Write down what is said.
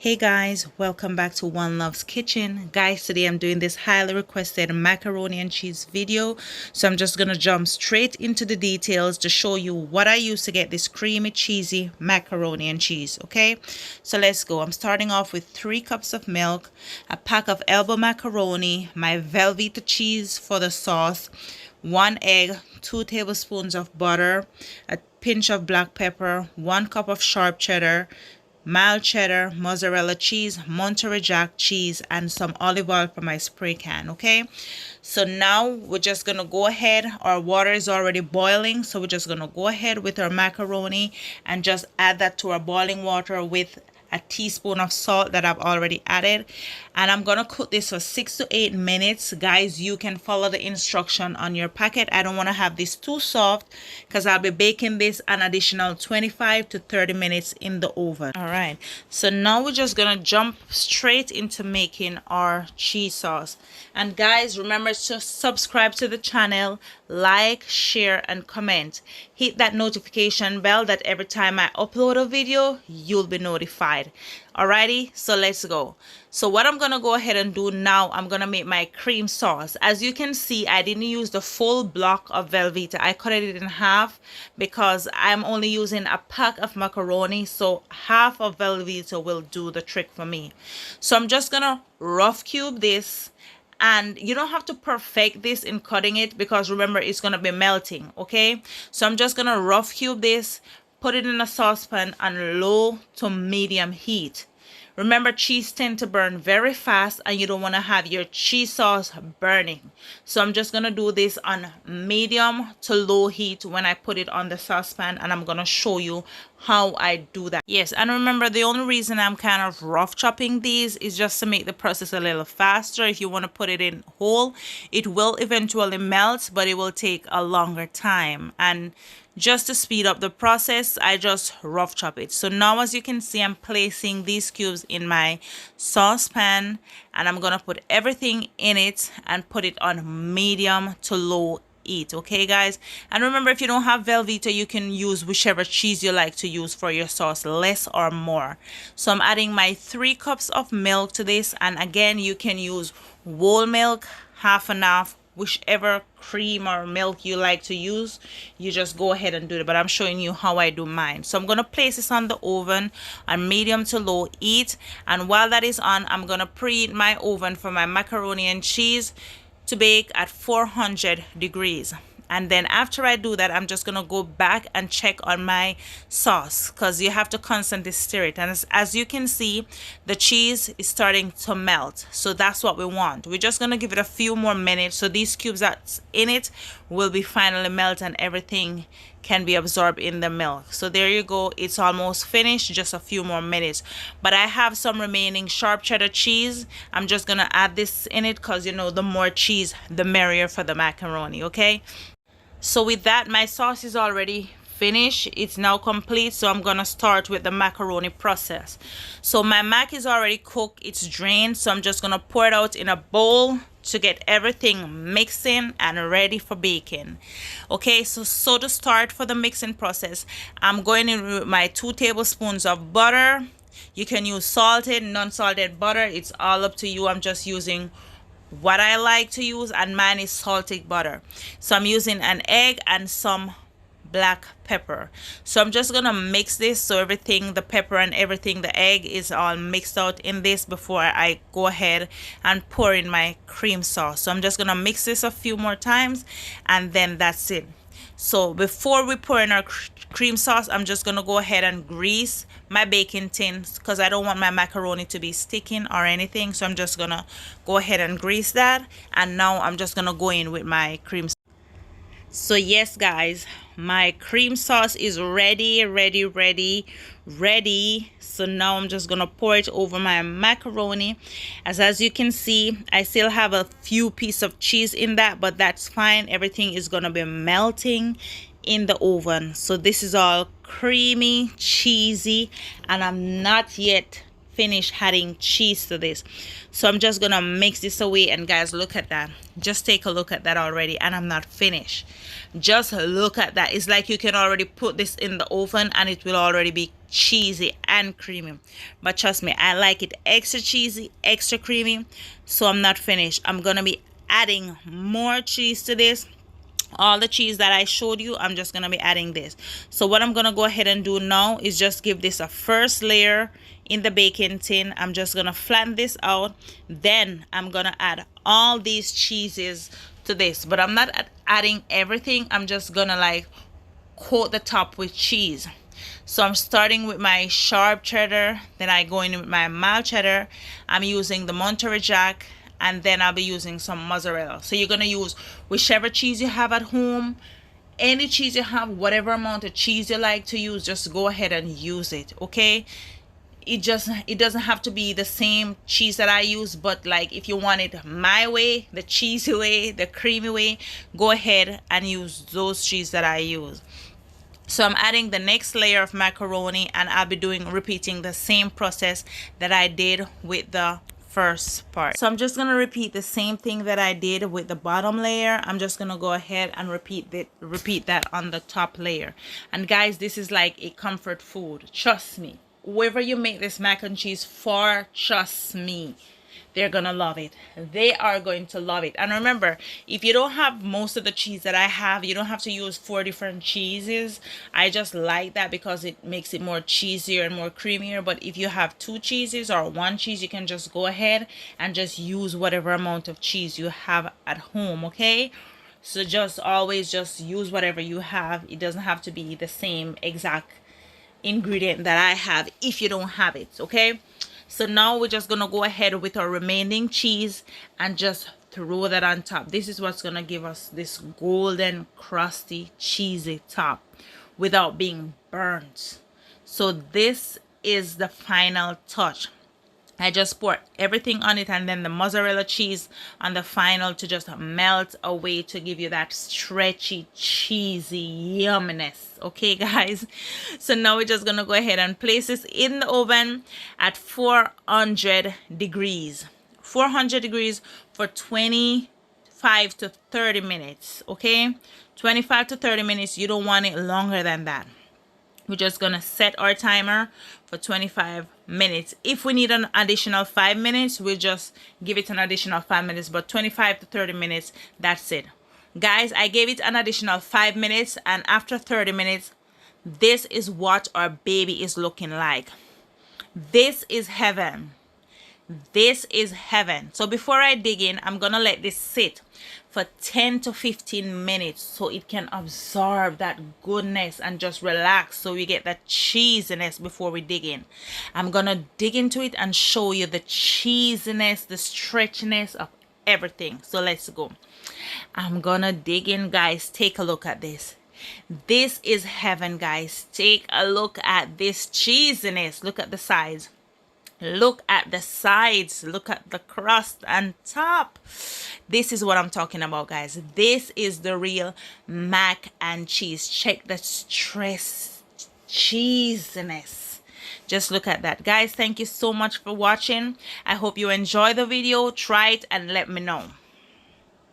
Hey guys, welcome back to One Love's Kitchen. Guys, today I'm doing this highly requested macaroni and cheese video. So I'm just gonna jump straight into the details to show you what I use to get this creamy, cheesy macaroni and cheese, okay? So let's go. I'm starting off with 3 cups of milk, a pack of elbow macaroni, my Velveeta cheese for the sauce, 1 egg, 2 tablespoons of butter, a pinch of black pepper, 1 cup of sharp cheddar, mild cheddar, mozzarella cheese, Monterey Jack cheese, and some olive oil for my spray can. Okay, so now we're just gonna go ahead. Our water is already boiling, so we're just gonna go ahead with our macaroni and just add that to our boiling water with a teaspoon of salt that I've already added, and I'm gonna cook this for 6 to 8 minutes. Guys, you can follow the instruction on your packet. I don't want to have this too soft because I'll be baking this an additional 25 to 30 minutes in the oven. All right, so now we're just gonna jump straight into making our cheese sauce. And guys, remember to subscribe to the channel, like, share, and comment. Hit that notification bell that every time I upload a video, you'll be notified. Alrighty, so let's go. So what I'm gonna go ahead and do now, I'm gonna make my cream sauce. As you can see, I didn't use the full block of Velveeta. I cut it in half because I'm only using a pack of macaroni, so half of Velveeta will do the trick for me. So I'm just gonna rough cube this. And you don't have to perfect this in cutting it because remember, it's going to be melting. Okay, so I'm just going to rough cube this, put it in a saucepan on low to medium heat. Remember, cheese tend to burn very fast and you don't want to have your cheese sauce burning. So I'm just going to do this on medium to low heat when I put it on the saucepan, and I'm going to show you how I do that. Yes, and remember, the only reason I'm kind of rough chopping these is just to make the process a little faster. If you want to put it in whole, it will eventually melt, but it will take a longer time. And just to speed up the process, I just rough chop it. So now, as you can see, I'm placing these cubes in my saucepan, and I'm gonna put everything in it and put it on medium to low heat. Okay guys, and remember, if you don't have Velveeta, you can use whichever cheese you like to use for your sauce, less or more. So I'm adding my 3 cups of milk to this, and again, you can use whole milk, half and half, whichever cream or milk you like to use. You just go ahead and do it, but I'm showing you how I do mine. So I'm going to place this on the oven on medium to low heat, and while that is on, I'm going to preheat my oven for my macaroni and cheese to bake at 400 degrees. And then after I do that, I'm just going to go back and check on my sauce because you have to constantly stir it. And as you can see, the cheese is starting to melt. So that's what we want. We're just going to give it a few more minutes so these cubes that's in it will be finally melt and everything can be absorbed in the milk. So there you go. It's almost finished. Just a few more minutes. But I have some remaining sharp cheddar cheese. I'm just going to add this in it because, you know, the more cheese, the merrier for the macaroni. Okay. So with that, my sauce is already finished. It's now complete. So I'm gonna start with the macaroni process. So my mac is already cooked, it's drained, so I'm just gonna pour it out in a bowl to get everything mixing and ready for baking. Okay, so to start for the mixing process, I'm going in with my 2 tablespoons of butter. You can use salted, non-salted butter, it's all up to you. I'm just using what I like to use, and mine is salted butter. So I'm using an egg and some black pepper. So I'm just gonna mix this so everything, the pepper and everything, the egg is all mixed out in this before I go ahead and pour in my cream sauce. So I'm just gonna mix this a few more times and then that's it. So before we pour in our cream sauce, I'm just gonna go ahead and grease my baking tin because I don't want my macaroni to be sticking or anything. So I'm just gonna go ahead and grease that, and now I'm just gonna go in with my cream sauce. So yes guys, my cream sauce is ready. So now I'm just gonna pour it over my macaroni. As you can see, I still have a few pieces of cheese in that, but that's fine. Everything is gonna be melting in the oven. So this is all creamy, cheesy, and I'm not yet finished adding cheese to this. So I'm just gonna mix this away, and guys, look at that. Just take a look at that already, and I'm not finished. Just look at that. It's like you can already put this in the oven and it will already be cheesy and creamy. But trust me, I like it extra cheesy, extra creamy. So I'm not finished. I'm gonna be adding more cheese to this. All the cheese that I showed you, I'm just gonna be adding this. So what I'm gonna go ahead and do now is just give this a first layer in the baking tin. I'm just gonna flatten this out. Then I'm gonna add all these cheeses to this, but I'm not adding everything. I'm just gonna like coat the top with cheese. So I'm starting with my sharp cheddar, then I go in with my mild cheddar. I'm using the Monterey Jack, and then I'll be using some mozzarella. So you're gonna use whichever cheese you have at home, any cheese you have, whatever amount of cheese you like to use, just go ahead and use it, okay? It doesn't have to be the same cheese that I use, but like if you want it my way, the cheesy way, the creamy way, go ahead and use those cheese that I use. So I'm adding the next layer of macaroni, and I'll be repeating the same process that I did with the first part. So I'm just gonna repeat the same thing that I did with the bottom layer. I'm just gonna go ahead and repeat that on the top layer. And guys, this is like a comfort food. Trust me. Whoever you make this mac and cheese for, trust me, they're gonna love it. They are going to love it. And remember, if you don't have most of the cheese that I have, you don't have to use 4 different cheeses. I just like that because it makes it more cheesier and more creamier. But if you have 2 cheeses or 1 cheese, you can just go ahead and just use whatever amount of cheese you have at home, okay? So just always just use whatever you have. It doesn't have to be the same exact ingredient that I have if you don't have it, okay? So now we're just gonna go ahead with our remaining cheese and just throw that on top. This is what's gonna give us this golden crusty cheesy top without being burnt. So this is the final touch. I just pour everything on it, and then the mozzarella cheese on the final to just melt away to give you that stretchy, cheesy yumminess. Okay, guys? So now we're just going to go ahead and place this in the oven at 400 degrees. 400 degrees for 25 to 30 minutes. Okay? 25 to 30 minutes. You don't want it longer than that. We're just going to set our timer for 25 minutes. If we need an additional 5 minutes, we'll just give it an additional 5 minutes. But 25 to 30 minutes, that's it. Guys, I gave it an additional 5 minutes. And after 30 minutes, this is what our baby is looking like. This is heaven. This is heaven. So before I dig in, I'm going to let this sit for 10 to 15 minutes so it can absorb that goodness and just relax, so we get that cheesiness before we dig in. I'm going to dig into it and show you the cheesiness, the stretchiness of everything. So let's go. I'm going to dig in, guys. Take a look at this. This is heaven, guys. Take a look at this cheesiness. Look at the sides. Look at the sides. Look at the crust and top. This is what I'm talking about, guys. This is the real mac and cheese. Check the stress cheesiness. Just look at that, guys. Thank you so much for watching. I hope you enjoy the video. Try it and let me know.